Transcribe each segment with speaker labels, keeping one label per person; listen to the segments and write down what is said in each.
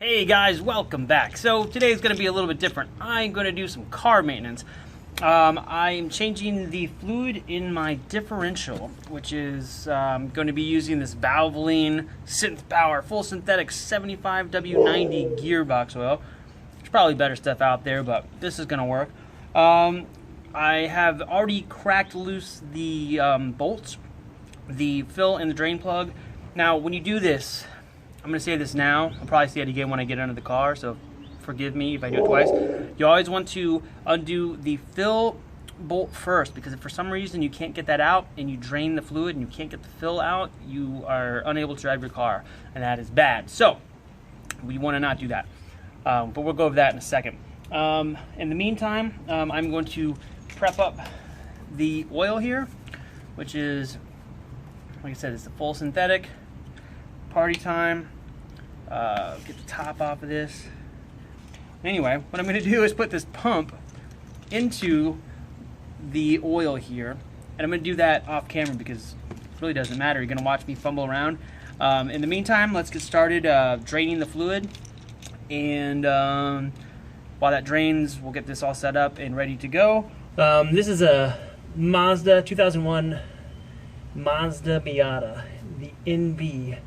Speaker 1: Hey guys, welcome back. So today is going to be a little bit different. I'm going to do some car maintenance. I'm changing the fluid in my differential, which is going to be using this Valvoline Synth Power full synthetic 75W90 gearbox oil. There's probably better stuff out there, but this is going to work. I have already cracked loose the bolts, the fill and the drain plug. Now when you do this, I'm going to say this now, I'll probably say it again when I get under the car, so forgive me if I do it twice. You always want to undo the fill bolt first, because if for some reason you can't get that out and you drain the fluid and you can't get the fill out, you are unable to drive your car, and that is bad. So we want to not do that, but we'll go over that in a second. In the meantime, I'm going to prep up the oil here, which is, like I said, it's the full synthetic. Party time. Get the top off of this. Anyway, what I'm going to do is put this pump into the oil here, and I'm going to do that off camera because it really doesn't matter. You're going to watch me fumble around. In the meantime, let's get started draining the fluid, and while that drains, we'll get this all set up and ready to go. This is a Mazda 2001 Mazda Miata, the NB.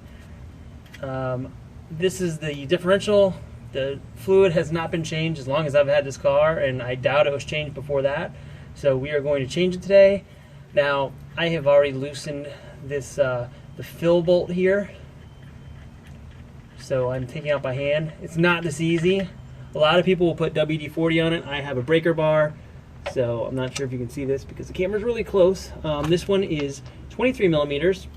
Speaker 1: This is the differential. The fluid has not been changed as long as I've had this car, and I doubt it was changed before that. So we are going to change it today. Now, I have already loosened this the fill bolt here, so I'm taking it out by hand. It's not this easy. A lot of people will put WD-40 on it. I have a breaker bar, so I'm not sure if you can see this because the camera's really close. This one is 23 millimeters.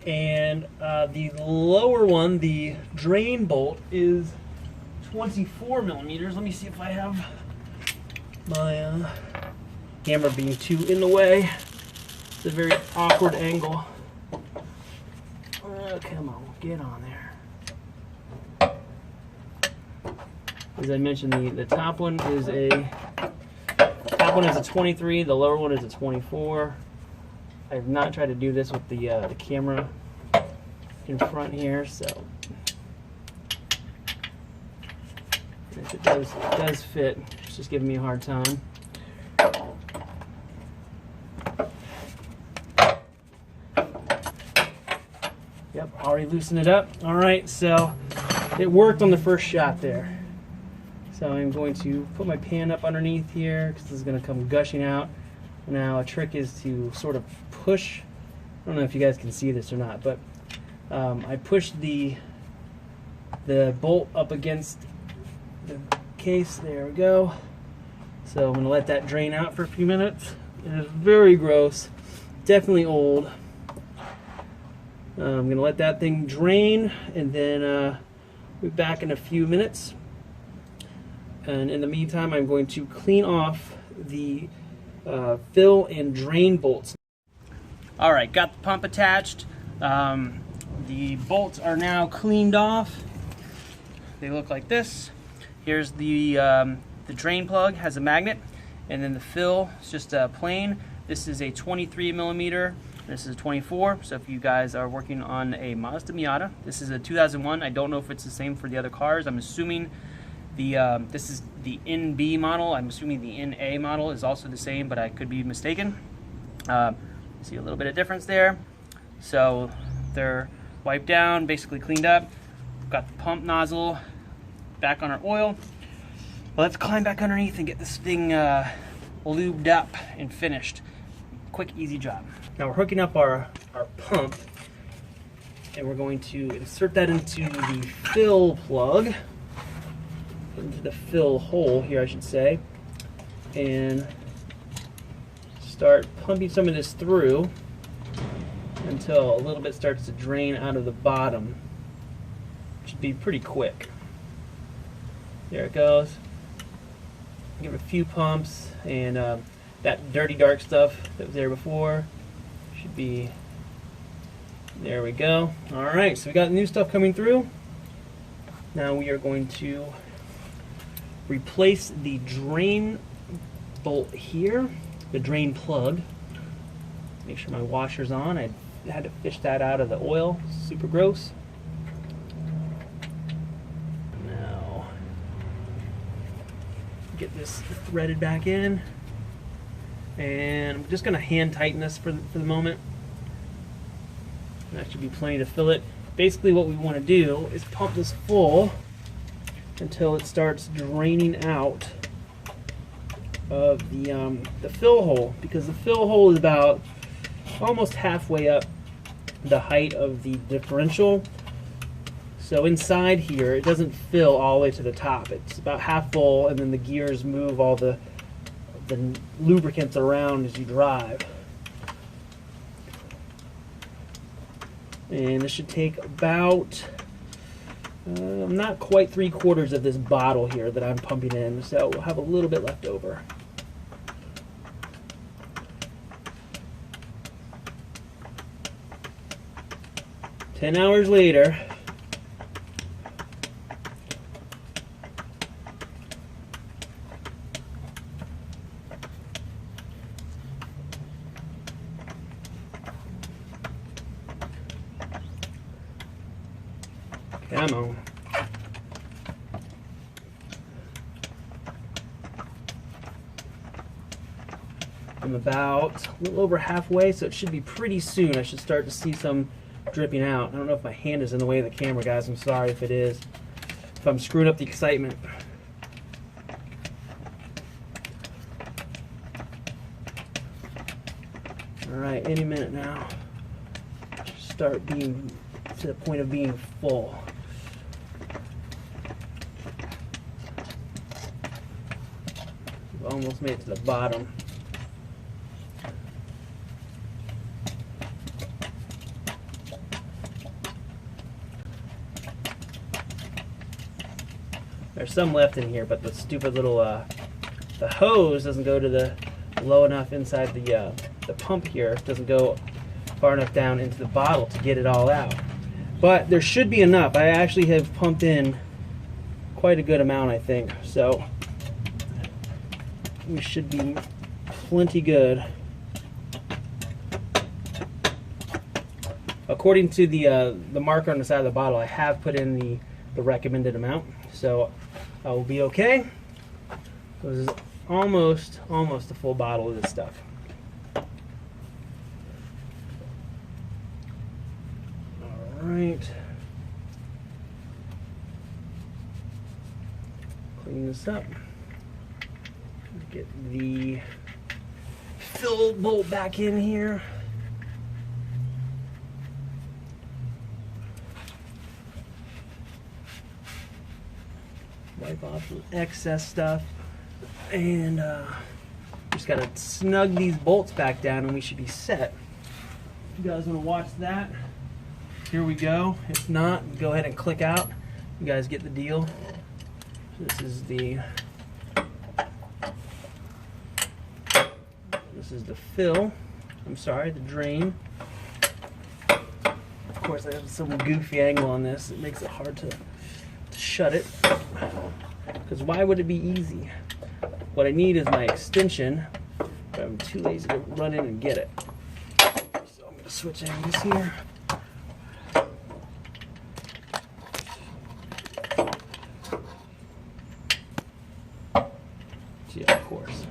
Speaker 1: And the lower one, the drain bolt, is 24 millimeters. Let me see if I have my camera being too in the way. It's a very awkward angle. Come on, get on there. As I mentioned, the top one is a 23. The lower one is a 24. I have not tried to do this with the camera in front here, so if it does fit, it's just giving me a hard time. Yep, already loosened it up. All right, so it worked on the first shot there. So I'm going to put my pan up underneath here because this is going to come gushing out. Now a trick is to sort of push, I don't know if you guys can see this or not, but I pushed the bolt up against the case. There we go. So I'm going to let that drain out for a few minutes. It is very gross, definitely old. I'm going to let that thing drain, and then we'll be back in a few minutes. And in the meantime, I'm going to clean off the fill and drain bolts. Alright, got the pump attached. The bolts are now cleaned off. They look like this. Here's the drain plug, has a magnet, and then the fill is just plain. This is a 23 millimeter. This is a 24. So if you guys are working on a Mazda Miata, this is a 2001. I don't know if it's the same for the other cars. I'm assuming this is the NB model. I'm assuming the NA model is also the same, but I could be mistaken. See a little bit of difference there. So they're wiped down, basically cleaned up. Got the pump nozzle back on our oil. Well, let's climb back underneath and get this thing lubed up and finished. Quick, easy job. Now we're hooking up our pump, and we're going to insert that into the fill plug, into the fill hole here, I should say, and start pumping some of this through until a little bit starts to drain out of the bottom. Should be pretty quick. There it goes. Give it a few pumps, and that dirty dark stuff that was there before should be, there we go. Alright, so we got new stuff coming through. Now we are going to replace the drain bolt here, the drain plug. Make sure my washer's on. I had to fish that out of the oil. Super gross. Get this threaded back in, and I'm just going to hand tighten this for the moment. That should be plenty to fill it. Basically what we want to do is pump this full until it starts draining out of the fill hole, because the fill hole is about almost halfway up the height of the differential. So inside here, it doesn't fill all the way to the top. It's about half full, and then the gears move all the lubricants around as you drive. And this should take about, not quite 3/4 of this bottle here that I'm pumping in, so we'll have a little bit left over. Ten hours later, come on. I'm about a little over halfway, so it should be pretty soon. I should start to see some dripping out. I don't know if my hand is in the way of the camera, guys. I'm sorry if it is. If I'm screwing up the excitement. Alright, any minute now. Start being to the point of being full. We've almost made it to the bottom. There's some left in here, but the stupid little the hose doesn't go to the low enough inside the pump here. It doesn't go far enough down into the bottle to get it all out. But there should be enough. I actually have pumped in quite a good amount, I think. So we should be plenty good. According to the marker on the side of the bottle, I have put in the recommended amount, so I will be okay. This is almost a full bottle of this stuff. All right. Clean this up. Get the fill bolt back in here. Wipe off some excess stuff, and just gotta snug these bolts back down and we should be set. If you guys want to watch that, here we go. If not, go ahead and click out. You guys get the deal. This is the fill. I'm sorry, the drain. Of course, I have some goofy angle on this. It makes it hard to shut it, because why would it be easy? What I need is my extension, but I'm too lazy to run in and get it. So I'm going to switch angles here. Yeah, of course.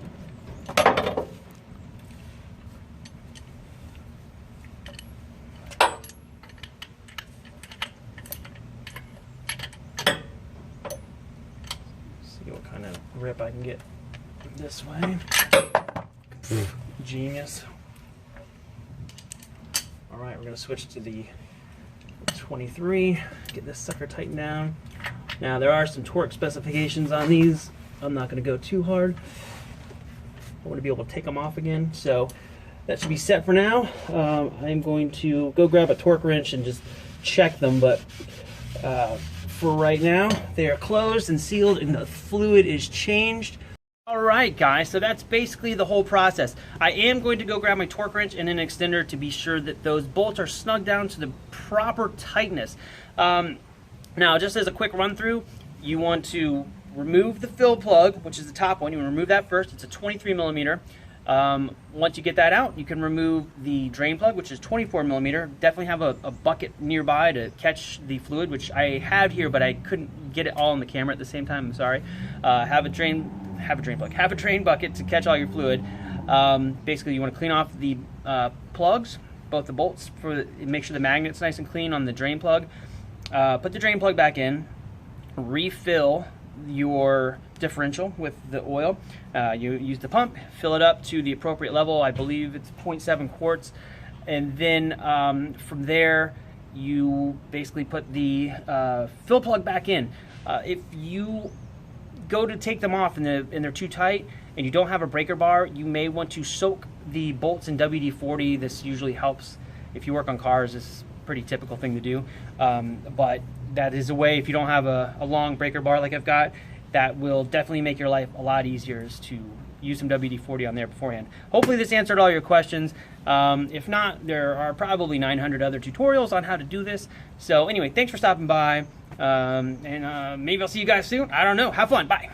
Speaker 1: What kind of grip I can get this way. Genius. Alright, we're going to switch to the 23. Get this sucker tightened down. Now there are some torque specifications on these. I'm not going to go too hard. I want to be able to take them off again. So that should be set for now. I'm going to go grab a torque wrench and just check them, but for right now, they are closed and sealed and the fluid is changed. Alright guys, so that's basically the whole process. I am going to go grab my torque wrench and an extender to be sure that those bolts are snug down to the proper tightness. Now, just as a quick run through, you want to remove the fill plug, which is the top one. You want to remove that first. It's a 23 millimeter. Once you get that out, you can remove the drain plug, which is 24 millimeter. Definitely have a bucket nearby to catch the fluid, which I have here, but I couldn't get it all on the camera at the same time. I'm sorry. Have have a drain plug. Have a drain bucket to catch all your fluid. Basically, you want to clean off the plugs, both the bolts, make sure the magnet's nice and clean on the drain plug. Put the drain plug back in, refill your differential with the oil. You use the pump, fill it up to the appropriate level. I believe it's 0.7 quarts. And then from there, you basically put the fill plug back in. If you go to take them off and they're too tight and you don't have a breaker bar, you may want to soak the bolts in WD-40. This usually helps if you work on cars. This is a pretty typical thing to do. But that is a way, if you don't have a long breaker bar like I've got, that will definitely make your life a lot easier, is to use some WD-40 on there beforehand. Hopefully this answered all your questions. If not, there are probably 900 other tutorials on how to do this. So anyway, thanks for stopping by. And maybe I'll see you guys soon. I don't know. Have fun. Bye.